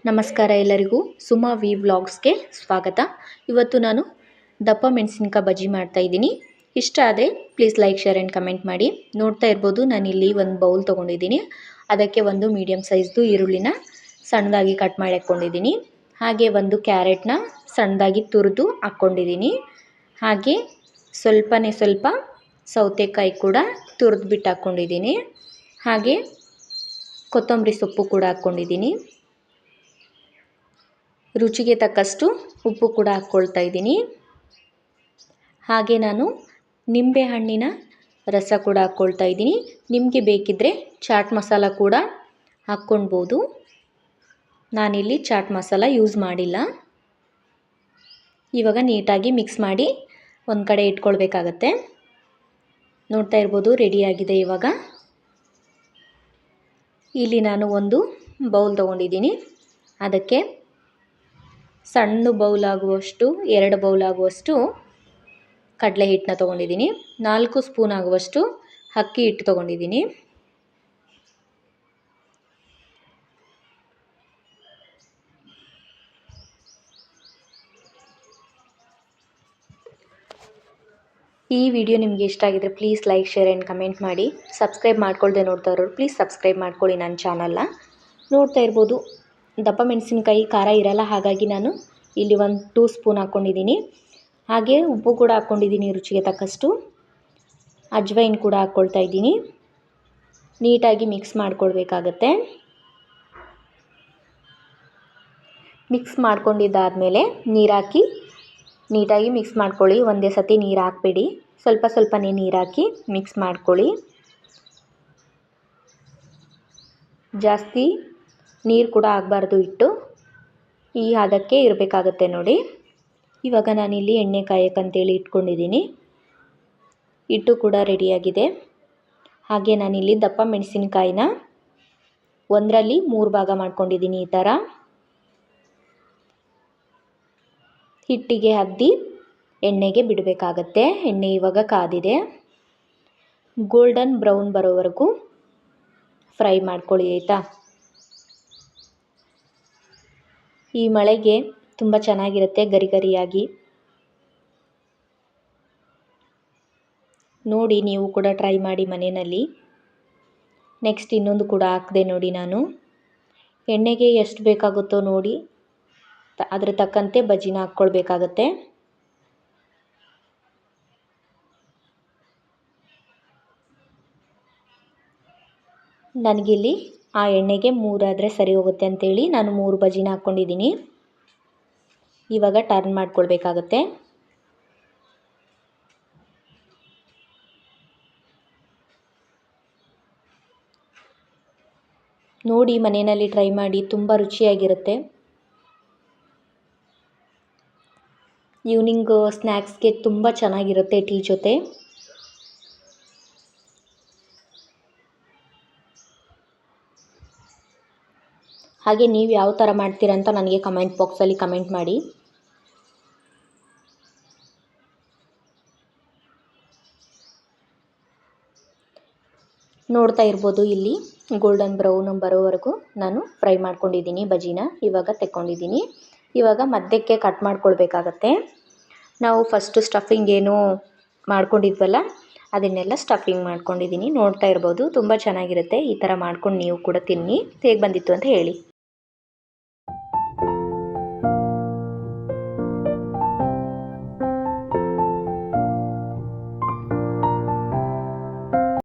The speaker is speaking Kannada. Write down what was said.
ನಮಸ್ಕಾರ ಎಲ್ಲರಿಗೂ ಸುಮಾ ವಿ ವ್ಲಾಗ್ಸ್ಗೆ ಸ್ವಾಗತ. ಇವತ್ತು ನಾನು ದಪ್ಪ ಮೆಣಸಿನಕಾಯಿ ಬಜ್ಜಿ ಮಾಡ್ತಾ ಇದ್ದೀನಿ. ಇಷ್ಟ ಆದರೆ please like share and comment ಮಾಡಿ. ನೋಡ್ತಾ ಇರ್ಬೋದು ನಾನಿಲ್ಲಿ ಒಂದು ಬೌಲ್ ತೊಗೊಂಡಿದ್ದೀನಿ. ಅದಕ್ಕೆ ಒಂದು ಮೀಡಿಯಮ್ ಸೈಜ್ದು ಈರುಳ್ಳಿನ ಸಣ್ಣದಾಗಿ ಕಟ್ ಮಾಡಿ ಹಾಕ್ಕೊಂಡಿದ್ದೀನಿ. ಹಾಗೆ ಒಂದು ಕ್ಯಾರೆಟ್ನ ಸಣ್ಣದಾಗಿ ತುರಿದು ಹಾಕ್ಕೊಂಡಿದ್ದೀನಿ. ಹಾಗೆ ಸ್ವಲ್ಪ ಸೌತೆಕಾಯಿ ಕೂಡ ತುರಿದ್ಬಿಟ್ಟು ಹಾಕ್ಕೊಂಡಿದ್ದೀನಿ. ಹಾಗೆ ಕೊತ್ತಂಬರಿ ಸೊಪ್ಪು ಕೂಡ ಹಾಕ್ಕೊಂಡಿದ್ದೀನಿ. ರುಚಿಗೆ ತಕ್ಕಷ್ಟು ಉಪ್ಪು ಕೂಡ ಹಾಕ್ಕೊಳ್ತಾ ಇದ್ದೀನಿ. ಹಾಗೆ ನಾನು ನಿಂಬೆ ಹಣ್ಣಿನ ರಸ ಕೂಡ ಹಾಕ್ಕೊಳ್ತಾ ಇದ್ದೀನಿ. ನಿಮಗೆ ಬೇಕಿದ್ದರೆ ಚಾಟ್ ಮಸಾಲ ಕೂಡ ಹಾಕ್ಕೊಳ್ಬೋದು. ನಾನಿಲ್ಲಿ ಚಾಟ್ ಮಸಾಲ ಯೂಸ್ ಮಾಡಿಲ್ಲ. ಇವಾಗ ನೀಟಾಗಿ ಮಿಕ್ಸ್ ಮಾಡಿ ಒಂದು ಕಡೆ ಇಟ್ಕೊಳ್ಬೇಕಾಗತ್ತೆ. ನೋಡ್ತಾ ಇರ್ಬೋದು ರೆಡಿಯಾಗಿದೆ. ಇವಾಗ ಇಲ್ಲಿ ನಾನು ಒಂದು ಬೌಲ್ ತೊಗೊಂಡಿದ್ದೀನಿ. ಅದಕ್ಕೆ ಸಣ್ಣ ಬೌಲ್ ಆಗುವಷ್ಟು 2 ಬೌಲ್ ಆಗುವಷ್ಟು ಕಡಲೆ ಹಿಟ್ಟನ್ನ ತೊಗೊಂಡಿದ್ದೀನಿ. 4 ಸ್ಪೂನ್ ಆಗುವಷ್ಟು ಅಕ್ಕಿ ಹಿಟ್ಟು ತೊಗೊಂಡಿದ್ದೀನಿ. ಈ ವಿಡಿಯೋ ನಿಮಗೆ ಇಷ್ಟ ಆಗಿದ್ರೆ please like share and comment ಮಾಡಿ. ಸಬ್ಸ್ಕ್ರೈಬ್ ಮಾಡ್ಕೊಳ್ದೆ ನೋಡ್ತಾ ಇರೋರು ಪ್ಲೀಸ್ ಸಬ್ಸ್ಕ್ರೈಬ್ ಮಾಡ್ಕೊಳ್ಳಿ ನನ್ನ ಚಾನಲ್ನ. ನೋಡ್ತಾ ಇರ್ಬೋದು ದಪ್ಪ ಮೆಣಸಿನಕಾಯಿ ಖಾರ ಇರಲ್ಲ, ಹಾಗಾಗಿ ನಾನು ಇಲ್ಲಿ 2 ಸ್ಪೂನ್ ಹಾಕ್ಕೊಂಡಿದ್ದೀನಿ. ಹಾಗೆ ಉಪ್ಪು ಕೂಡ ಹಾಕ್ಕೊಂಡಿದ್ದೀನಿ ರುಚಿಗೆ ತಕ್ಕಷ್ಟು. ಅಜ್ವೈನ್ ಕೂಡ ಹಾಕ್ಕೊಳ್ತಾ ಇದ್ದೀನಿ. ನೀಟಾಗಿ ಮಿಕ್ಸ್ ಮಾಡ್ಕೊಳ್ಬೇಕಾಗತ್ತೆ. ಮಿಕ್ಸ್ ಮಾಡ್ಕೊಂಡಿದ್ದಾದಮೇಲೆ ನೀರು ಹಾಕಿ ನೀಟಾಗಿ ಮಿಕ್ಸ್ ಮಾಡ್ಕೊಳ್ಳಿ. ಒಂದೇ ಸತಿ ನೀರು ಹಾಕಬೇಡಿ, ಸ್ವಲ್ಪನೇ ನೀರು ಹಾಕಿ ಮಿಕ್ಸ್ ಮಾಡ್ಕೊಳ್ಳಿ. ಜಾಸ್ತಿ ನೀರು ಕೂಡ ಆಗಬಾರ್ದು, ಹಿಟ್ಟು ಈ ಹದಕ್ಕೆ ಇರಬೇಕಾಗತ್ತೆ ನೋಡಿ. ಇವಾಗ ನಾನಿಲ್ಲಿ ಎಣ್ಣೆ ಕಾಯಕ್ಕಂತೇಳಿ ಇಟ್ಕೊಂಡಿದ್ದೀನಿ. ಹಿಟ್ಟು ಕೂಡ ರೆಡಿಯಾಗಿದೆ. ಹಾಗೆ ನಾನಿಲ್ಲಿ ದಪ್ಪ ಮೆಣಸಿನಕಾಯಿನ 1ರಲ್ಲಿ 3 ಭಾಗ ಮಾಡ್ಕೊಂಡಿದ್ದೀನಿ. ಈ ಥರ ಹಿಟ್ಟಿಗೆ ಅದ್ದಿ ಎಣ್ಣೆಗೆ ಬಿಡಬೇಕಾಗತ್ತೆ. ಎಣ್ಣೆ ಇವಾಗ ಕಾದಿದೆ. ಗೋಲ್ಡನ್ ಬ್ರೌನ್ ಬರೋವರೆಗೂ ಫ್ರೈ ಮಾಡ್ಕೊಳ್ಳಿ ಆಯಿತಾ. ಈ ಮಳೆಗೆ ತುಂಬ ಚೆನ್ನಾಗಿರುತ್ತೆ ಗರಿಯಾಗಿ. ನೋಡಿ ನೀವು ಕೂಡ ಟ್ರೈ ಮಾಡಿ ಮನೆಯಲ್ಲಿ. ನೆಕ್ಸ್ಟ್ ಇನ್ನೊಂದು ಕೂಡ ಹಾಕಿದೆ ನೋಡಿ. ನಾನು ಎಣ್ಣೆಗೆ ಎಷ್ಟು ಬೇಕಾಗುತ್ತೋ ನೋಡಿ ಅದರ ತಕ್ಕಂತೆ ಬಜ್ಜಿನ ಹಾಕ್ಕೊಳ್ಬೇಕಾಗತ್ತೆ. ನನಗಿಲ್ಲಿ ಆ ಎಣ್ಣೆಗೆ 3 ಆದರೆ ಸರಿ ಹೋಗುತ್ತೆ ಅಂತೇಳಿ ನಾನು 3 ಬಜ್ಜಿನ ಹಾಕ್ಕೊಂಡಿದ್ದೀನಿ. ಇವಾಗ ಟರ್ನ್ ಮಾಡ್ಕೊಳ್ಬೇಕಾಗತ್ತೆ. ನೋಡಿ ಮನೆಯಲ್ಲಿ ಟ್ರೈ ಮಾಡಿ, ತುಂಬ ರುಚಿಯಾಗಿರುತ್ತೆ. ಈವ್ನಿಂಗ್ ಸ್ನ್ಯಾಕ್ಸ್ಗೆ ತುಂಬ ಚೆನ್ನಾಗಿರುತ್ತೆ ಟೀ ಜೊತೆ. ಹಾಗೆ ನೀವು ಯಾವ ಥರ ಮಾಡ್ತೀರಾ ಅಂತ ನನಗೆ ಕಮೆಂಟ್ ಬಾಕ್ಸಲ್ಲಿ ಕಮೆಂಟ್ ಮಾಡಿ. ನೋಡ್ತಾ ಇರ್ಬೋದು ಇಲ್ಲಿ ಗೋಲ್ಡನ್ ಬ್ರೌನ್ ಬರೋವರೆಗೂ ನಾನು ಫ್ರೈ ಮಾಡ್ಕೊಂಡಿದ್ದೀನಿ ಬಜ್ಜಿನ. ಇವಾಗ ತೆಕ್ಕೊಂಡಿದ್ದೀನಿ. ಇವಾಗ ಮಧ್ಯಕ್ಕೆ ಕಟ್ ಮಾಡ್ಕೊಳ್ಬೇಕಾಗತ್ತೆ. ನಾವು ಫಸ್ಟು ಸ್ಟಫಿಂಗ್ ಏನು ಮಾಡ್ಕೊಂಡಿದ್ವಲ್ಲ ಅದನ್ನೆಲ್ಲ ಸ್ಟಫಿಂಗ್ ಮಾಡ್ಕೊಂಡಿದ್ದೀನಿ. ನೋಡ್ತಾ ಇರ್ಬೋದು ತುಂಬ ಚೆನ್ನಾಗಿರುತ್ತೆ. ಈ ಥರ ಮಾಡ್ಕೊಂಡು ನೀವು ಕೂಡ ತಿನ್ನಿ. ಹೇಗೆ ಬಂದಿತ್ತು ಅಂತ ಹೇಳಿ.